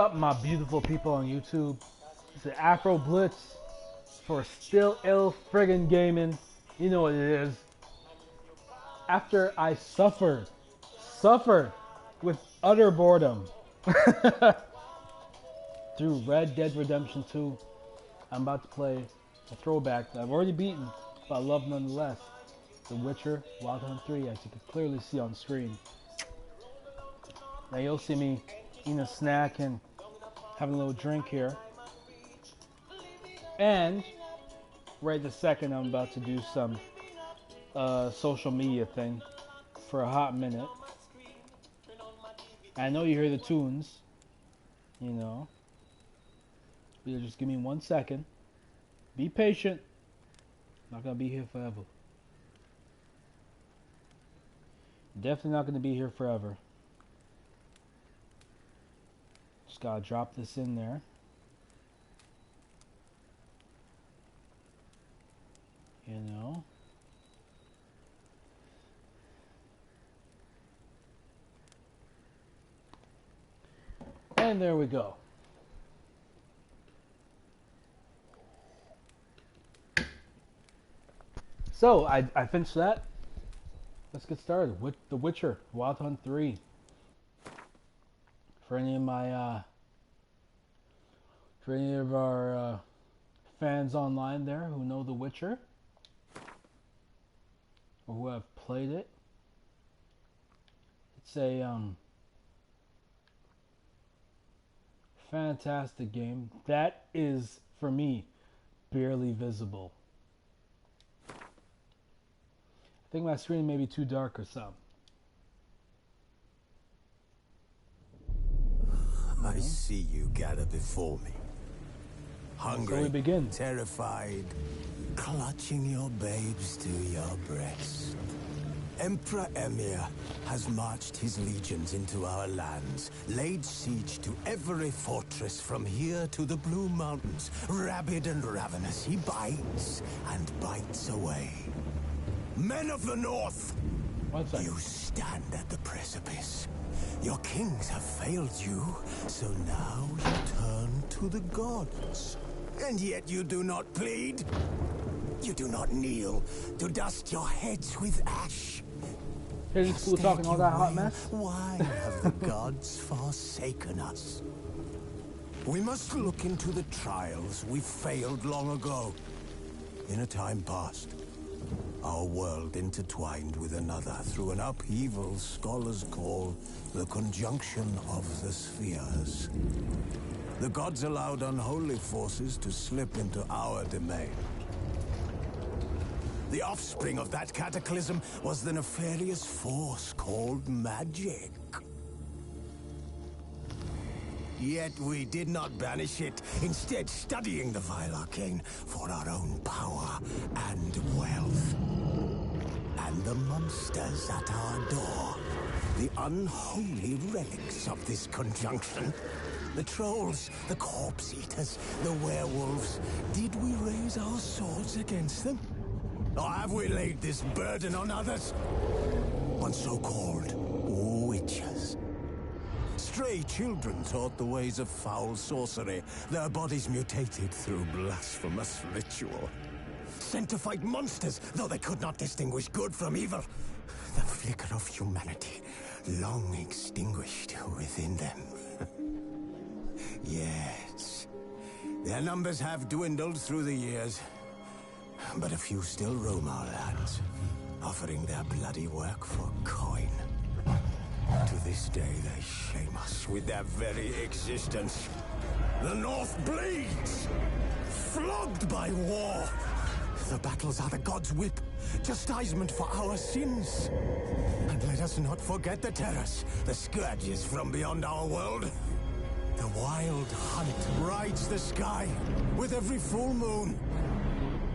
Up, my beautiful people on YouTube? It's the Afroblitz for Still Ill Friggin' Gaming. You know what it is. After I suffered with utter boredom through Red Dead Redemption 2, I'm about to play a throwback that I've already beaten, but I love nonetheless. The Witcher Wild Hunt 3, as you can clearly see on screen. Now you'll see me eating a snack and having a little drink here. And right this second I'm about to do some social media thing for a hot minute. I know you hear the tunes, you know. But just give me 1 second. Be patient. I'm not gonna be here forever. Definitely not gonna be here forever. Just gotta drop this in there. You know. And there we go. So I finished that. Let's get started with The Witcher Wild Hunt 3. For any of my for any of our fans online there who know The Witcher or who have played it, it's a fantastic game that is, for me, barely visible. I think my screen may be too dark or something. I see you gather before me. Hungry, so we begin. Terrified, clutching your babes to your breast. Emperor Emir has marched his legions into our lands, laid siege to every fortress from here to the Blue Mountains. Rabid and ravenous, he bites and bites away. Men of the North, you stand at the precipice. Your kings have failed you, so now you turn to the gods. And yet you do not plead. You do not kneel to dust your heads with ash. Here's school talking all that hot mess. Why have the gods forsaken us? We must look into the trials we failed long ago. In a time past, our world intertwined with another through an upheaval scholars call the conjunction of the spheres. The gods allowed unholy forces to slip into our domain. The offspring of that cataclysm was the nefarious force called magic. Yet we did not banish it, instead studying the vile arcane for our own power and wealth. And the monsters at our door, the unholy relics of this conjunction. The trolls, the corpse eaters, the werewolves. Did we raise our swords against them? Or have we laid this burden on others? On so-called witches. Stray children taught the ways of foul sorcery, their bodies mutated through blasphemous ritual. Sent to fight monsters, though they could not distinguish good from evil. The flicker of humanity, long extinguished within them. Yes, their numbers have dwindled through the years, but a few still roam our lands, offering their bloody work for coin. To this day, they shame us with their very existence. The North bleeds, flogged by war. The battles are the gods' whip, chastisement for our sins. And let us not forget the terrors, the scourges from beyond our world. The wild hunt rides the sky with every full moon.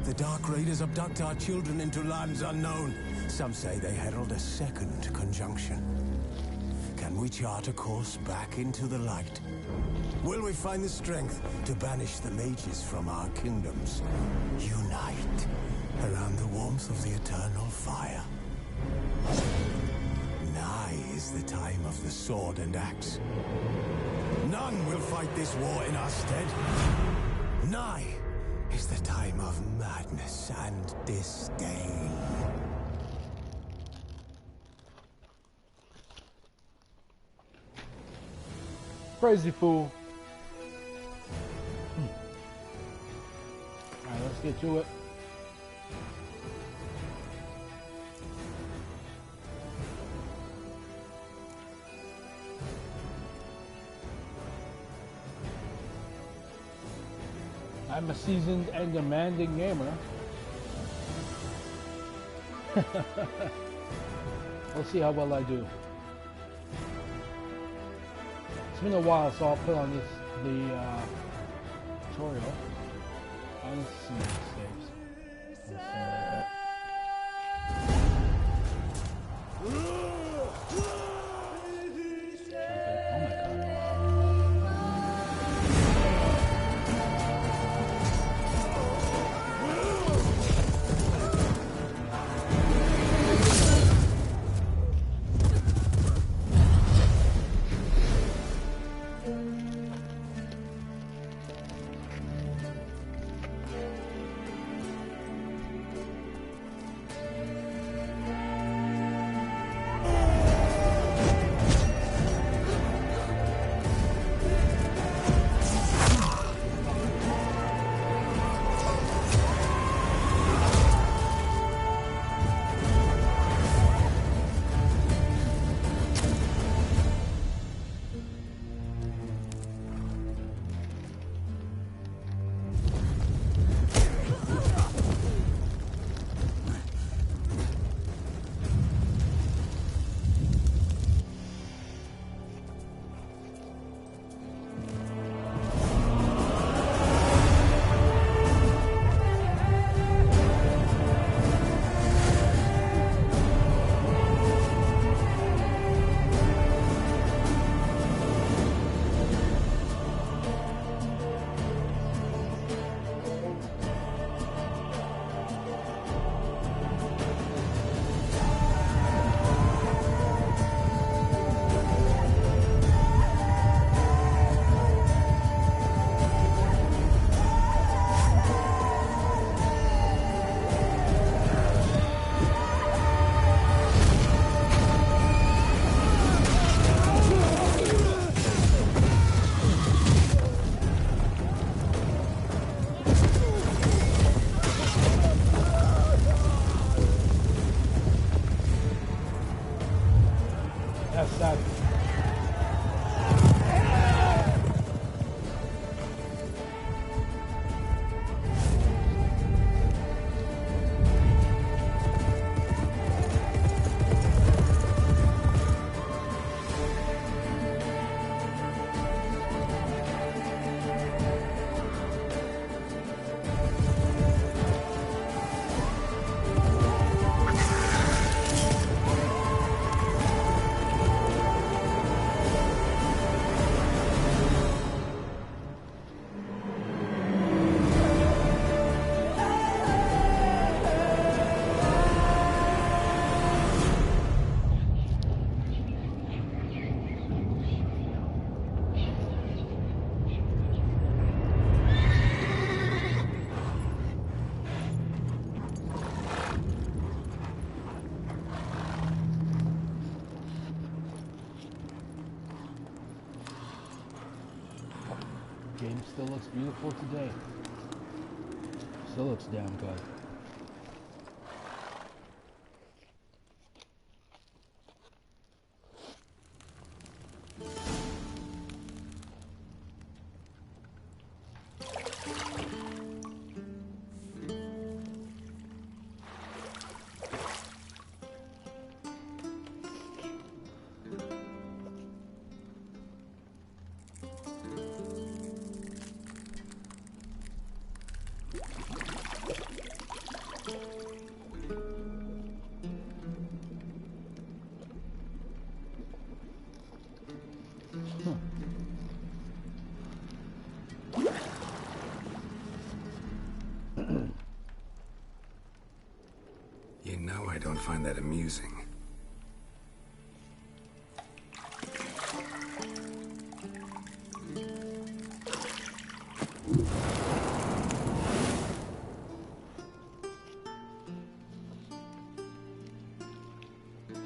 The Dark Raiders abduct our children into lands unknown. Some say they herald a second conjunction. Can we chart a course back into the light? Will we find the strength to banish the mages from our kingdoms? Unite around the warmth of the eternal fire. Nigh is the time of the sword and axe. None will fight this war in our stead. Nigh is the time of madness and disdain. Crazy fool. Alright, let's get to it. I'm a seasoned and demanding gamer. We'll see how well I do. It's been a while, so I'll put on the tutorial. I want to see my saves. Something like that. Game still looks beautiful today. Still looks damn good. You know I don't find that amusing.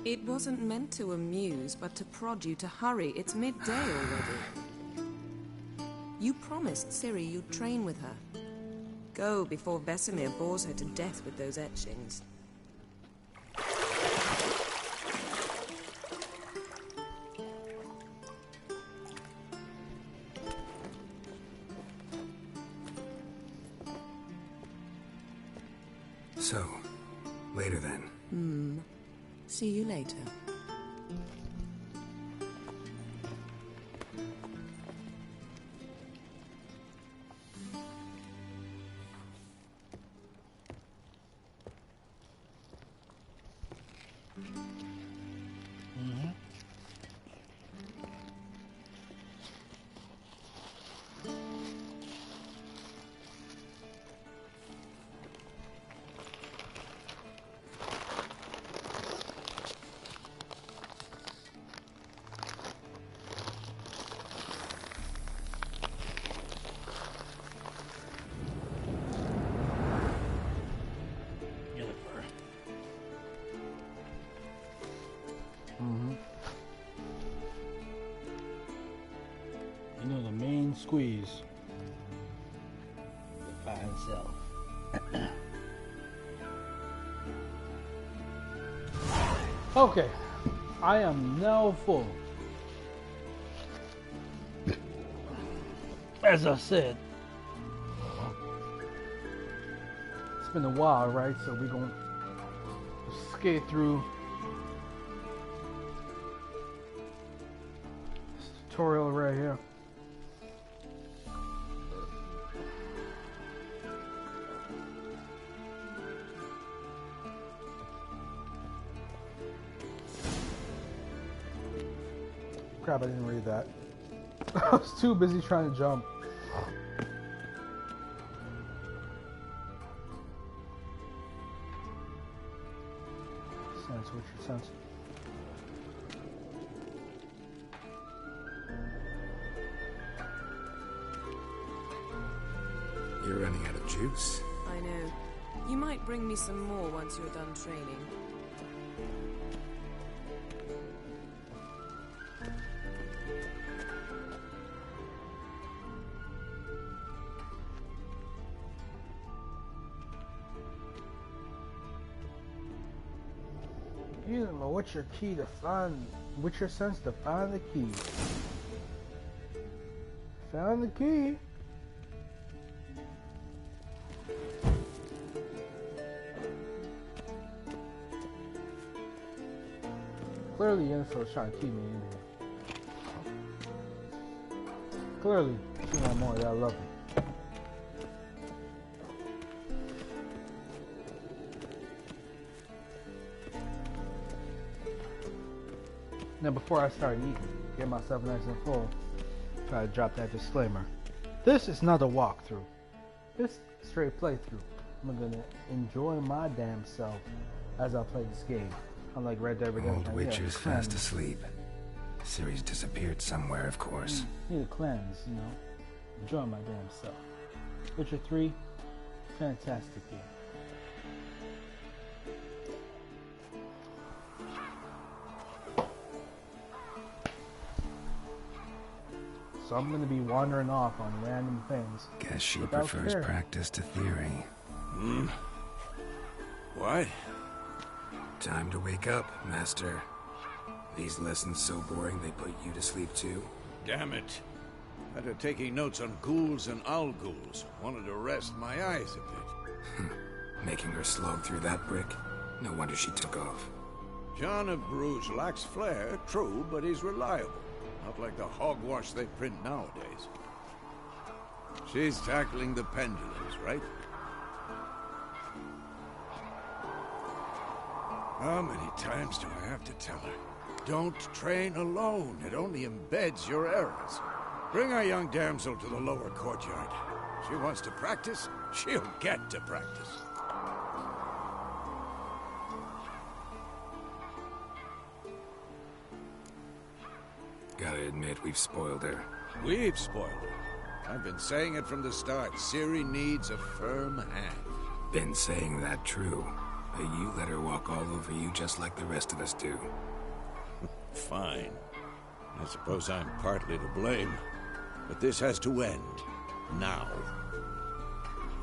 It wasn't meant to amuse, but to prod you to hurry. It's midday already. You promised Ciri you'd train with her. Go before Vesemir bores her to death with those etchings. So, later then. See you later. You know, the main squeeze. The fine self. Okay, I am now full. As I said, it's been a while, right? So we're gonna skate through this tutorial right here. Crap, I didn't read that. I was too busy trying to jump. Sense, what's your sense? You're running out of juice. I know. You might bring me some more once you're done training. What's your key to find? What's your sense to find the key? Found the key. Clearly, Yennefer's trying to keep me in here. Clearly, she wants more of that love. Now, before I start eating, get myself nice and full, try to drop that disclaimer. This is not a walkthrough. This is a straight playthrough. I'm gonna enjoy my damn self as I play this game. Unlike Red Dead Redemption. Old Witcher's fast asleep. Ciri's disappeared somewhere, of course. Need a cleanse, you know. Enjoy my damn self. Witcher 3, fantastic game. So I'm going to be wandering off on random things. Guess she prefers practice to theory. What? Time to wake up, Master. These lessons so boring they put you to sleep too? Damn it. After taking notes on ghouls and owl ghouls, wanted to rest my eyes a bit. Making her slog through that brick? No wonder she took off. John of Bruges lacks flair, true, but he's reliable. Not like the hogwash they print nowadays. She's tackling the pendulums, right? How many times do I have to tell her? Don't train alone. It only embeds your errors. Bring our young damsel to the lower courtyard. She wants to practice, she'll get to practice. Gotta admit, we've spoiled her. We've spoiled her. I've been saying it from the start. Ciri needs a firm hand. Been saying that true. But you let her walk all over you just like the rest of us do. Fine. I suppose I'm partly to blame. But this has to end. Now.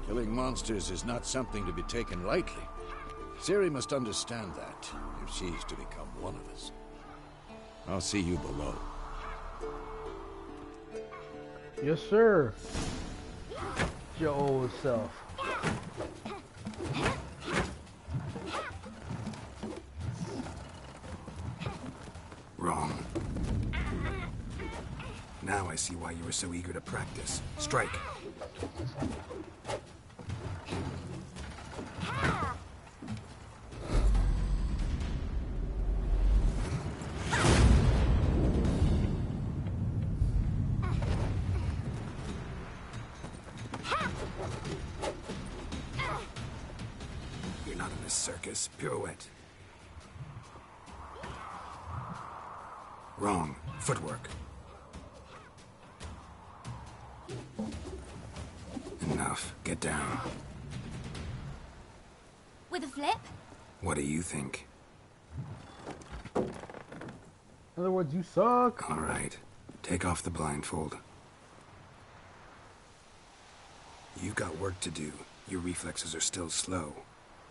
Killing monsters is not something to be taken lightly. Ciri must understand that, if she's to become one of us. I'll see you below. Yes, sir. Your old self. Wrong. Now I see why you were so eager to practice. Strike. You're not in this circus. Pirouette. Wrong. Footwork. Enough. Get down. With a flip? What do you think? In other words, you suck. All right. Take off the blindfold. You've got work to do. Your reflexes are still slow.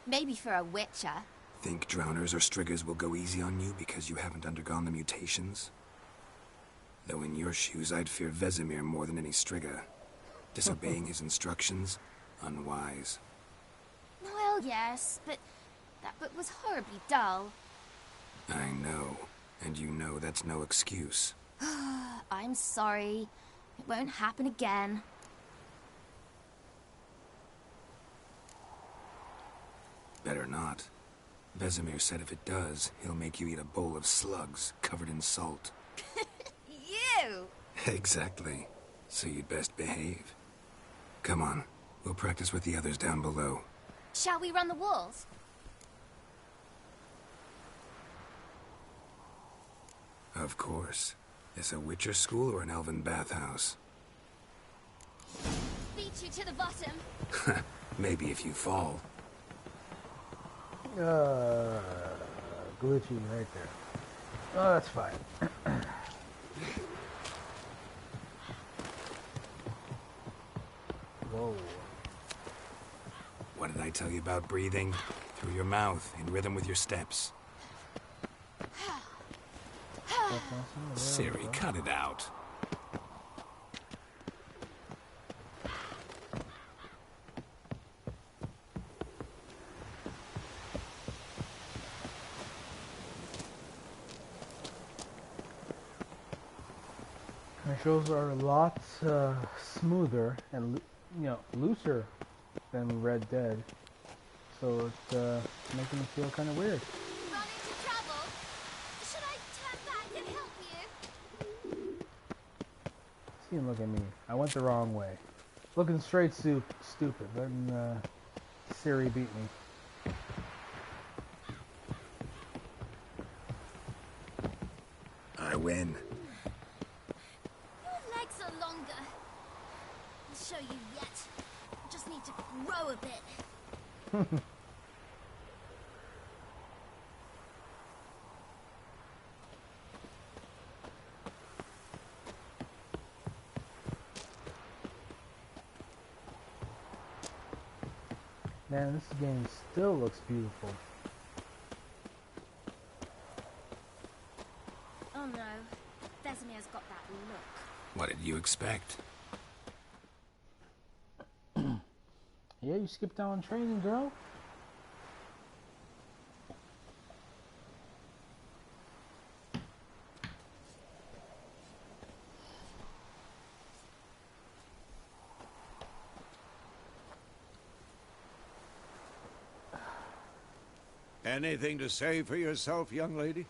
Maybe for a witcher. Think drowners or striggers will go easy on you because you haven't undergone the mutations? Though in your shoes, I'd fear Vesemir more than any strigger. Disobeying his instructions? Unwise. Well, yes, but that book was horribly dull. I know. And you know that's no excuse. I'm sorry. It won't happen again. Better not. Vesemir said if it does, he'll make you eat a bowl of slugs covered in salt. You! Exactly. So you'd best behave. Come on. We'll practice with the others down below. Shall we run the walls? Of course. Is a Witcher school or an elven bathhouse? Beat you to the bottom. Maybe if you fall. Glitchy right there. Oh, that's fine. Whoa. What did I tell you about breathing? Through your mouth, in rhythm with your steps. Ciri, cut it out. Controls are a lot smoother and looser than Red Dead, so it's making me feel kind of weird. Run into trouble? Should I turn back and help you? See him look at me. I went the wrong way. Looking straight stupid. Then Ciri beat me. I win. Your legs are longer. I'll show you yet. I just need to grow a bit. Man, this game still looks beautiful. Oh no, Vesemir's got that look. What did you expect? Yeah, you skipped out on training, girl. Anything to say for yourself, young lady?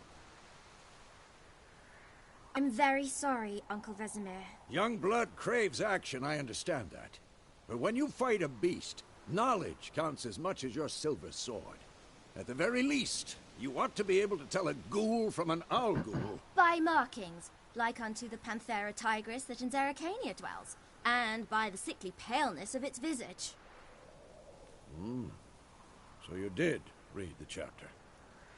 I'm very sorry, Uncle Vesemir. Young blood craves action, I understand that. But when you fight a beast, knowledge counts as much as your silver sword. At the very least, you ought to be able to tell a ghoul from an owl ghoul. By markings, like unto the Panthera tigris that in Zeracania dwells. and by the sickly paleness of its visage. So you did read the chapter.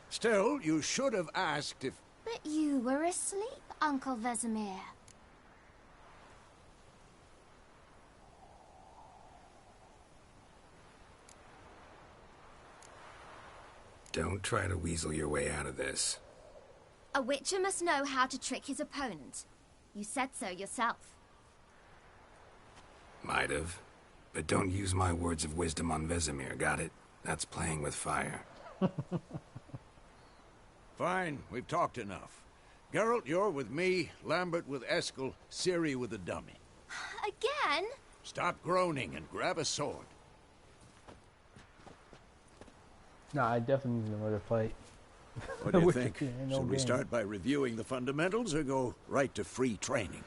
Still, you should have asked if... But you were asleep, Uncle Vesemir. Don't try to weasel your way out of this. A witcher must know how to trick his opponent. You said so yourself. Might have. But don't use my words of wisdom on Vesemir, got it? That's playing with fire. Fine, we've talked enough. Geralt, you're with me, Lambert with Eskel, Ciri with the dummy. Again? Stop groaning and grab a sword. Nah, I definitely need another fight. What do you Witcher think? 2 ain't no Should we game. start by reviewing the fundamentals or go right to free training?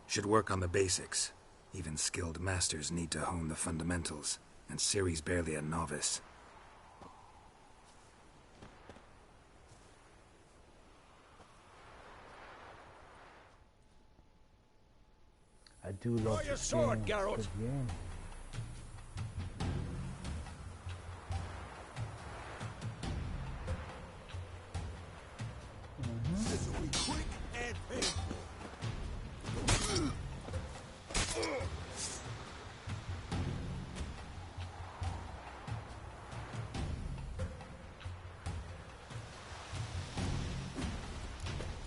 Should work on the basics. Even skilled masters need to hone the fundamentals, and Ciri's barely a novice. I do love Draw your this sword, game. Geralt. Good game. This will be quick and painful.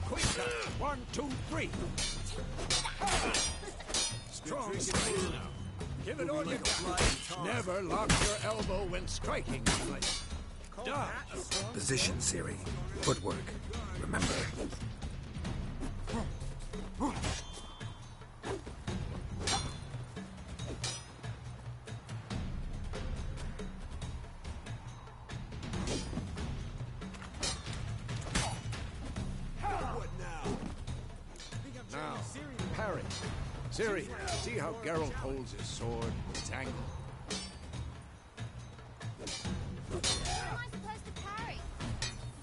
Quick cut. 1, 2, 3. Strong strike. Give it all you got. Never lock your elbow when striking. Dodge. Position, Ciri. Footwork. Remember. What now? Now, parry. Ciri, see how Geralt holds his sword? It's angled. How am I supposed to parry?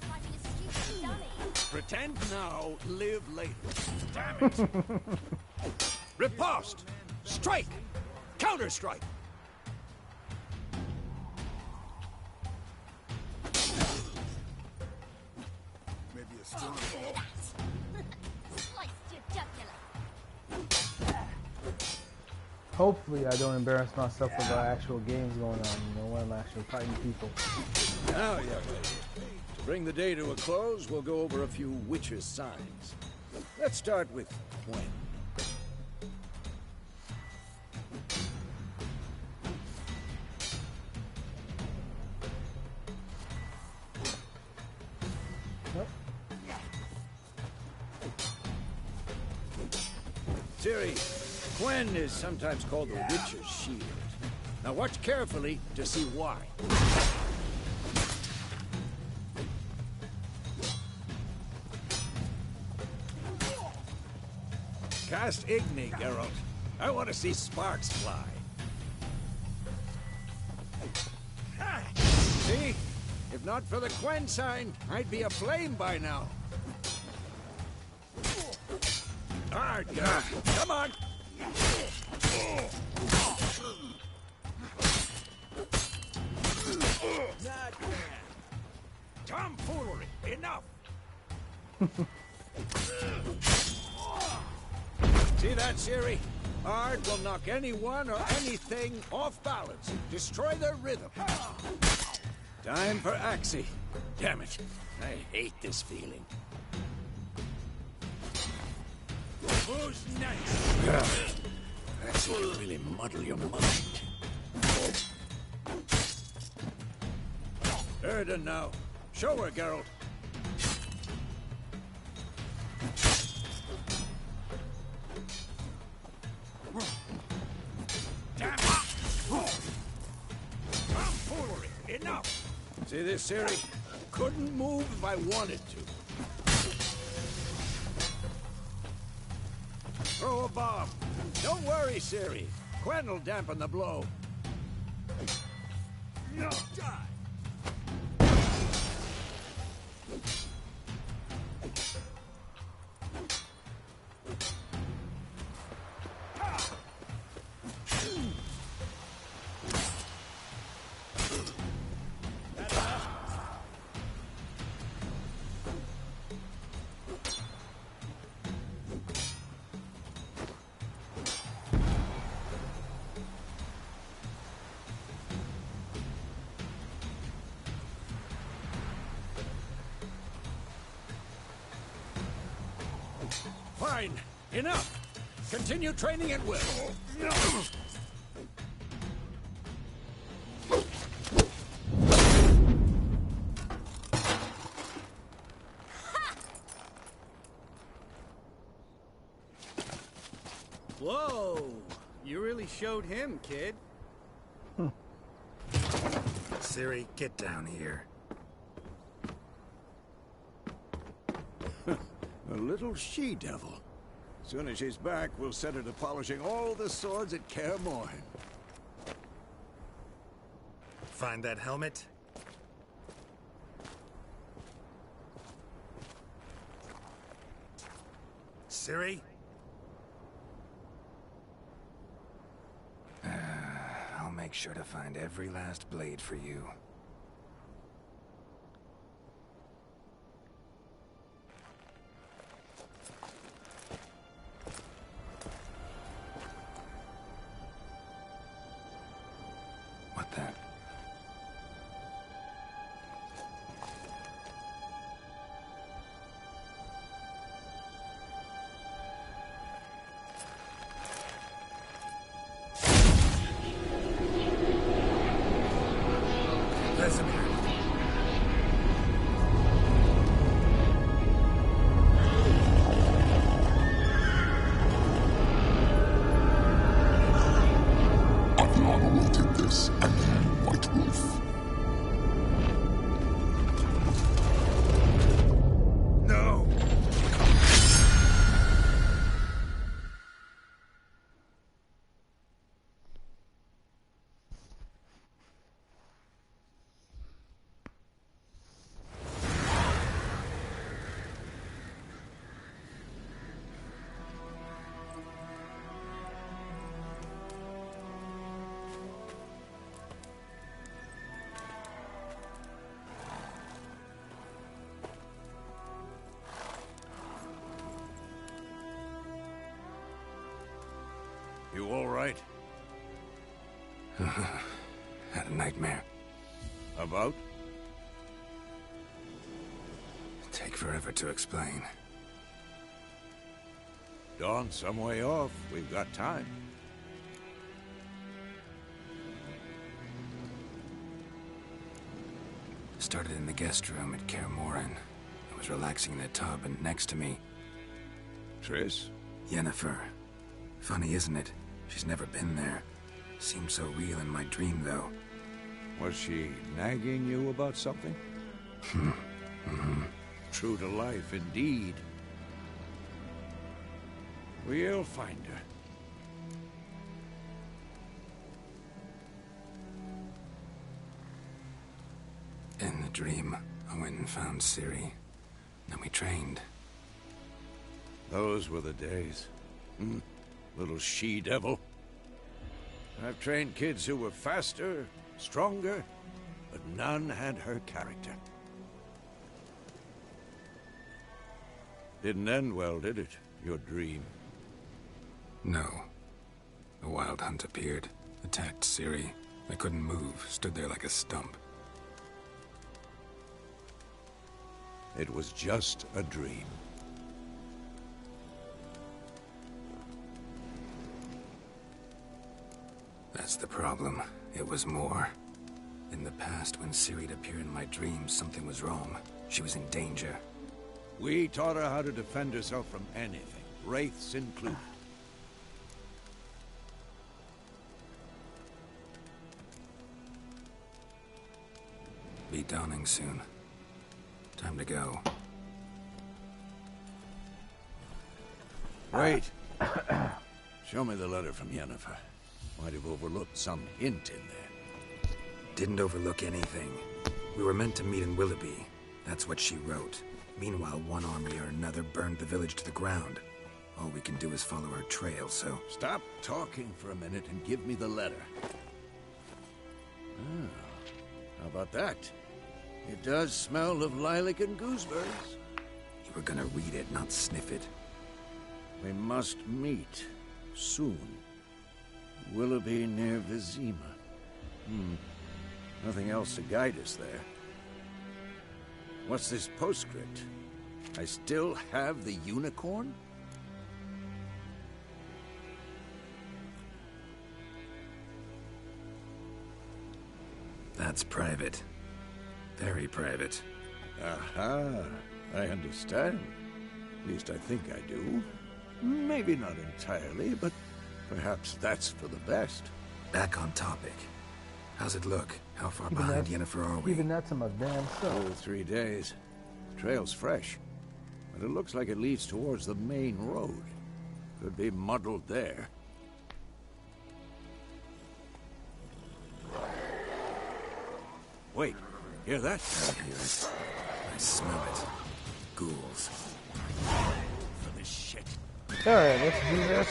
I'm fighting a stupid dummy. Pretend now, live later. Damn it! Riposte! Strike! Counter-strike! Maybe a strong ball. Sliced your jugular. Hopefully I don't embarrass myself with actual games going on, you know, when I'm actually fighting people. Now, young lady, to bring the day to a close, we'll go over a few witches' signs. Let's start with Gwen. Yep. Ciri, Gwen is sometimes called the Witcher's Shield. Now watch carefully to see why. Cast Igni, Geralt. I want to see sparks fly. See? If not for the Gwen sign, I'd be aflame by now. Hard, Geralt. Come on! Not bad. Tomfoolery! Enough! See that, Ciri? Ard will knock anyone or anything off balance. Destroy their rhythm. Time for Axie. Damn it. I hate this feeling. Who's next? That's what will really muddle your mind. Erden now. Show her, Geralt. Damn it! Tomfoolery! Enough! See this, Ciri? Couldn't move if I wanted to. Throw a bomb. Don't worry, Ciri. Gwen will dampen the blow. No, die! fine. Enough. Continue training at will. Whoa! You really showed him, kid. Ciri, get down here. A little she-devil. Soon as she's back, we'll set her to polishing all the swords at Kaer Morhen. Find that helmet? Ciri? I'll make sure to find every last blade for you. What the? Vesemir. Adriana will take this, and then White Wolf. No! You all right? Had a nightmare. About? Take forever to explain. Dawn's some way off. We've got time. Started in the guest room at Kaer Morhen. I was relaxing in a tub, and next to me, Triss? Yennefer. Funny, isn't it? She's never been there. Seemed so real in my dream, though. Was she nagging you about something? True to life, indeed. We'll find her. In the dream, I went and found Ciri. Then we trained. Those were the days. Little she-devil. I've trained kids who were faster, stronger, but none had her character. Didn't end well, did it? Your dream? No. The Wild Hunt appeared, attacked Ciri. I couldn't move, stood there like a stump. It was just a dream. That's the problem. It was more. In the past, when Ciri'd appear in my dreams, something was wrong. She was in danger. We taught her how to defend herself from anything, wraiths included. Be dawning soon. Time to go. Wait. Show me the letter from Yennefer. Might have overlooked some hint in there. Didn't overlook anything. We were meant to meet in Willoughby. That's what she wrote. Meanwhile, one army or another burned the village to the ground. All we can do is follow her trail, so... Stop talking for a minute and give me the letter. How about that? It does smell of lilac and gooseberries. You were gonna read it, not sniff it. We must meet. Soon. Willoughby near Vizima. Nothing else to guide us there. What's this postscript? I still have the unicorn? That's private. Very private. Aha, I understand. At least I think I do. Maybe not entirely, but perhaps that's for the best. Back on topic. How's it look? How far Even behind that's- Yennefer are we? Even that's in my damn self. Oh, 3 days. Trail's fresh, but it looks like it leads towards the main road. Could be muddled there. Wait, hear that? I hear it. I smell it. Ghouls. For this shit. Alright, let's do this.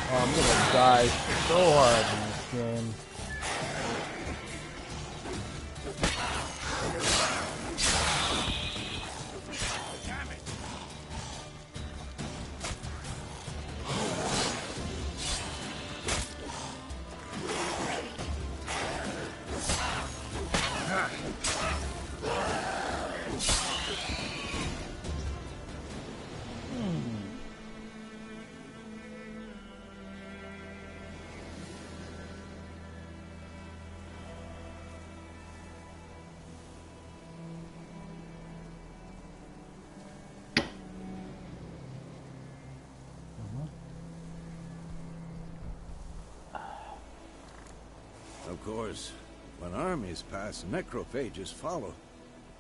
Oh, I'm gonna die so hard in this game. Of course, when armies pass, necrophages follow.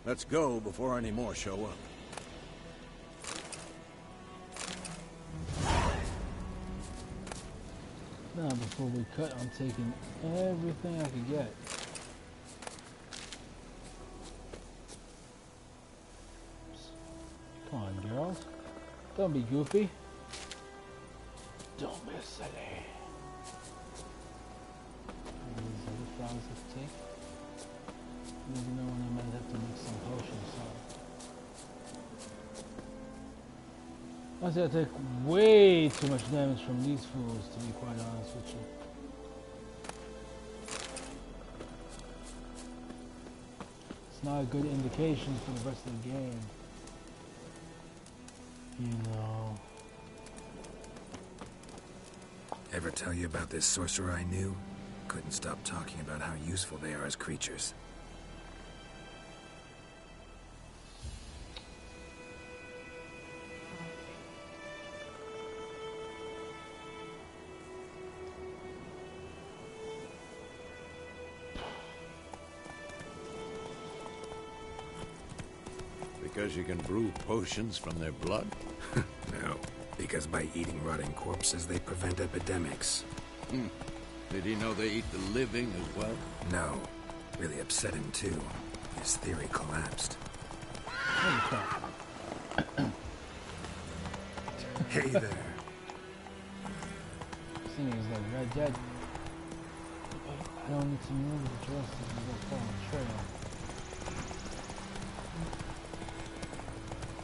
Let's go before any more show up. Now, before we cut, I'm taking everything I could get. Come on, girls. Don't be goofy. Don't be silly. These other flowers to take. You never know when I might have to make some potions, huh? I said I take way too much damage from these fools, to be quite honest with you. It's not a good indication for the rest of the game. You know. Ever tell you about this sorcerer I knew? Couldn't stop talking about how useful they are as creatures. Because you can brew potions from their blood? No, because by eating rotting corpses, they prevent epidemics. Did he know they eat the living as well? No, really upset him too. His theory collapsed. Holy crap. Hey there. This thing is like Red Dead. I don't need to move the joystick and go follow the trail.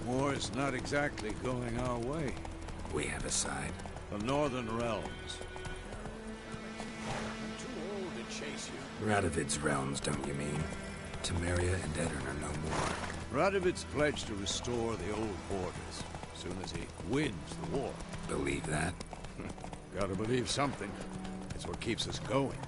War's not exactly going our way. We have a side. The Northern Realms. I'm too old to chase you. Radovid's realms, don't you mean? Temeria and Edirn are no more. Radovid's pledged to restore the old borders as soon as he wins the war. Believe that? Gotta believe something. It's what keeps us going.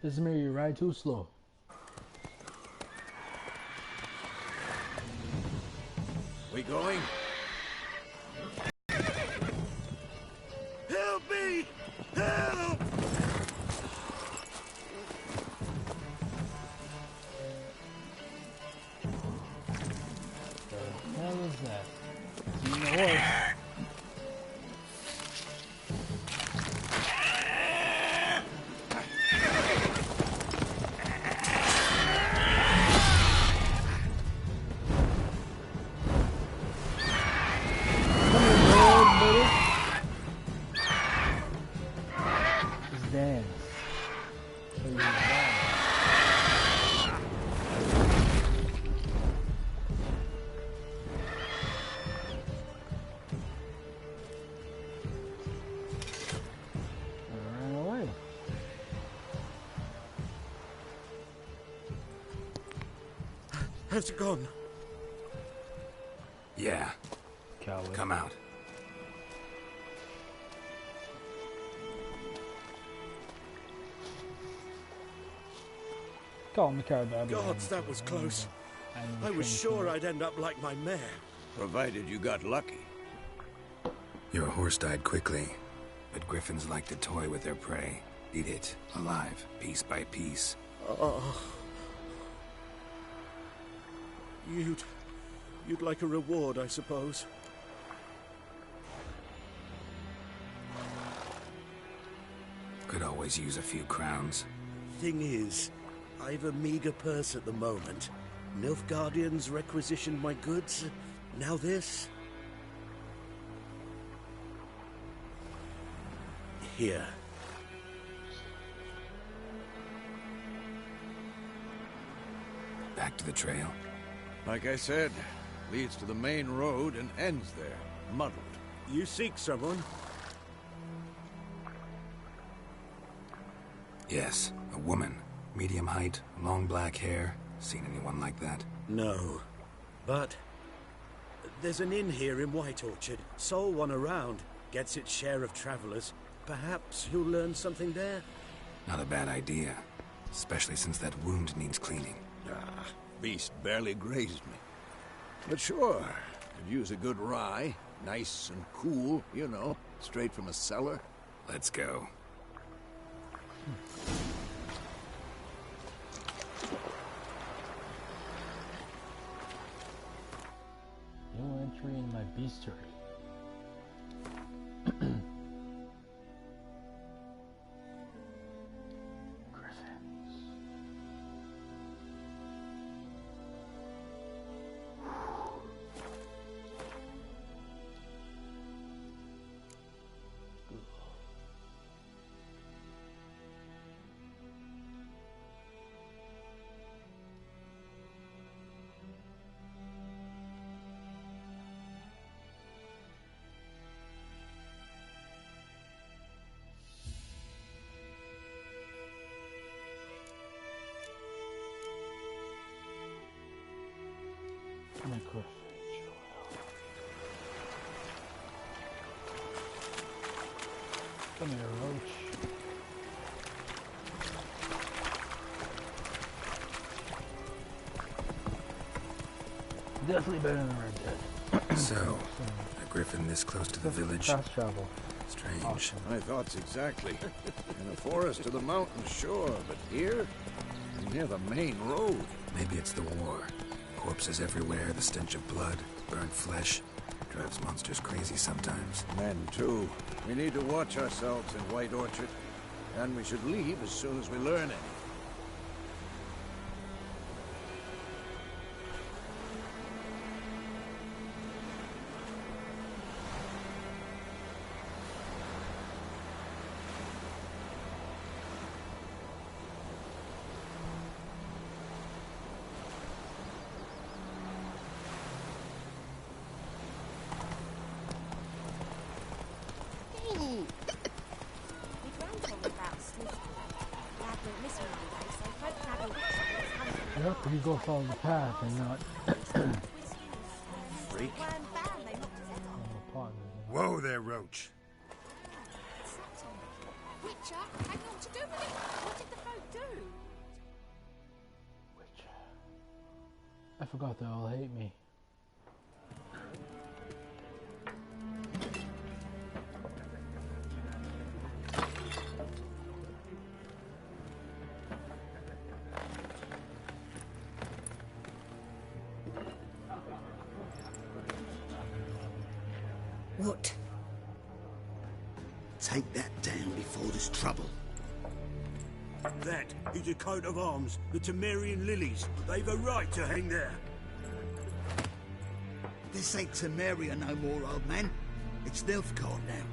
This is me, you ride too slow. We going? Help me! Help! The hell is that? It's in the horse. dance. Show you the dance. I ran away. Has it gone? Yeah. Coward. Come out. Call him the coward. Gods, that was close. I was sure I'd end up like my mare. Provided you got lucky. Your horse died quickly, but griffins like to toy with their prey. Eat it, alive, piece by piece. Oh. You'd like a reward, I suppose. Could always use a few crowns. Thing is, I've a meager purse at the moment. Nilfgaardians requisitioned my goods. Now this. Here. Back to the trail. Like I said, leads to the main road and ends there, muddled. You seek someone? Yes, a woman. Medium height, long black hair. Seen anyone like that? No. But there's an inn here in White Orchard. Sole one around. Gets its share of travelers. Perhaps you'll learn something there? Not a bad idea. Especially since that wound needs cleaning. Ah, beast barely grazed me. But sure, could use a good rye. Nice and cool, you know, straight from a cellar. Let's go. New entry in my bestiary. Griffins. Come here, roach. Definitely better than Red Dead. So, a griffin this close to the village? Fast travel. Strange. Awesome. My thoughts exactly. In the forest or the mountains, sure, but here? Near the main road. Maybe it's the war. Corpses everywhere, the stench of blood, burnt flesh. Drives monsters crazy sometimes. Men, too. We need to watch ourselves in White Orchard. And we should leave as soon as we learn it. Yep, you go follow the path and not Freak. Whoa there, Roach. Witcher, hang on to do with it. What did the folk do? I forgot they all hate me. What? Take that down before there's trouble. That is a coat of arms, the Temerian lilies. They've a right to hang there. This ain't Temeria no more, old man. It's Nilfgaard now.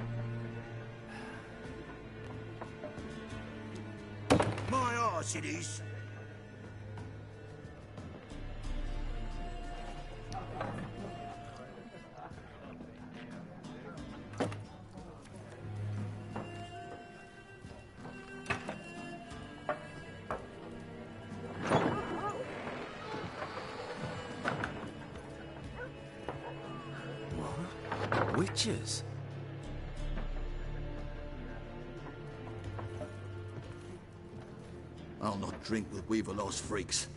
course it is. Witches? I'll not drink with Weaverlaw's freaks.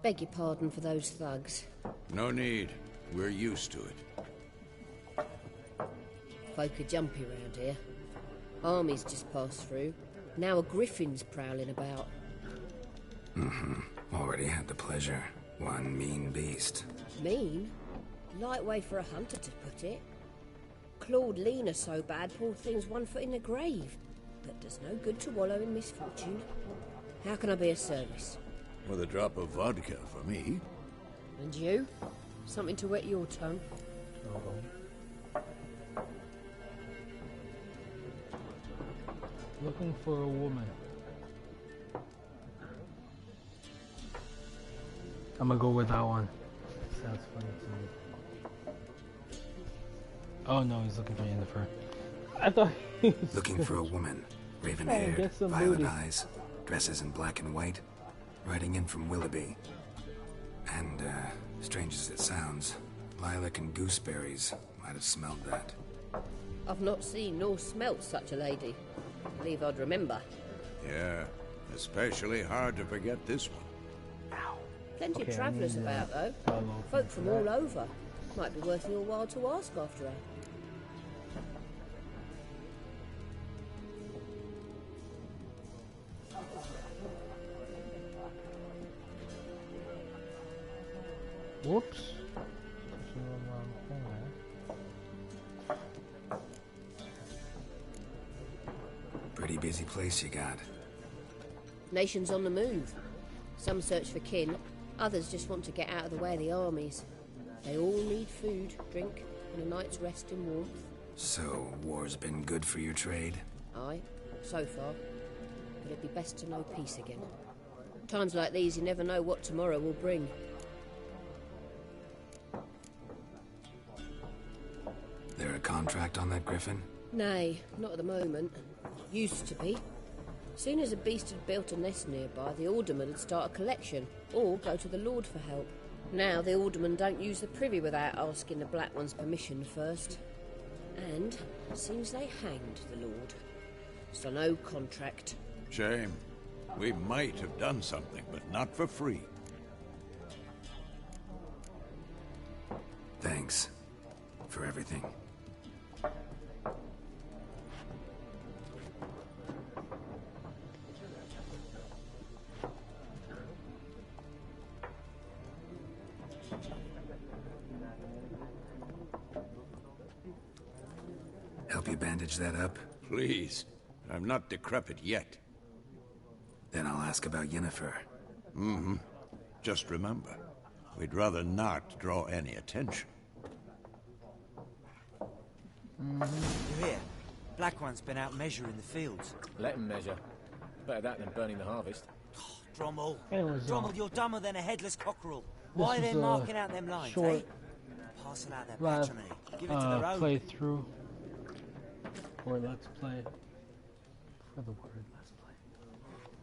Beg your pardon for those thugs. No need. We're used to it. Folk are jumpy round here. Armies just passed through. Now a griffin's prowling about. Already had the pleasure. One mean beast. Mean? Light way for a hunter to put it. Clawed Lena so bad, poor thing's 1 foot in the grave. But does no good to wallow in misfortune. How can I be of service? With a drop of vodka for me. And you? Something to wet your tongue? Looking for a woman. I'm gonna go with that one. Sounds funny to me. Oh no, he's looking for Yennefer. I thought he was Looking for a woman. Raven-haired, get some violet booty. eyes, dresses in black and white, riding in from Willoughby. And, strange as it sounds, lilac and gooseberries might have smelled that. I've not seen nor smelt such a lady. Believe I'd remember. Yeah, especially hard to forget this one. Plenty Okay, of travellers I mean, about, though. follow Folk for from that. all over. Might be worth your while to ask after her. Whoops. Pretty busy place you got. Nations on the move. Some search for kin, others just want to get out of the way of the armies. They all need food, drink, and a night's rest in warmth. So, war's been good for your trade? Aye, so far. But it'd be best to know peace again. Times like these, you never know what tomorrow will bring. There a contract on that griffin? Nay, not at the moment. Used to be. Soon as a beast had built a nest nearby, the alderman would start a collection, or go to the Lord for help. Now the aldermen don't use the privy without asking the Black One's permission first. And it seems they hanged the Lord. So no contract. Shame. We might have done something, but not for free. Thanks. For everything. Help you bandage that up? Please. I'm not decrepit yet. Then I'll ask about Yennefer. Just remember, we'd rather not draw any attention. You're here. Black One's been out measuring the fields. Let him measure. Better that than burning the harvest. Drommel. Anyways, Drommel, you're dumber than a headless cockerel. Why are is they a marking out them lines, short eh? Parcel out their live patrimony. Give it to their own. playthrough. Or let's play. For the word let's play.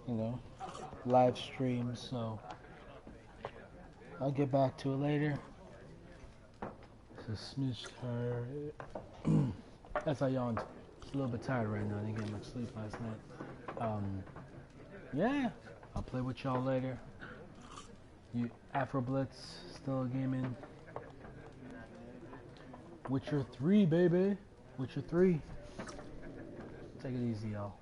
You know, live stream, so I'll get back to it later. It's a smidge tired. As I yawned. Just a little bit tired right now. I didn't get much sleep last night. Yeah, I'll play with y'all later. You Afroblitz still gaming. Witcher 3, baby. Witcher 3. Take it easy, y'all.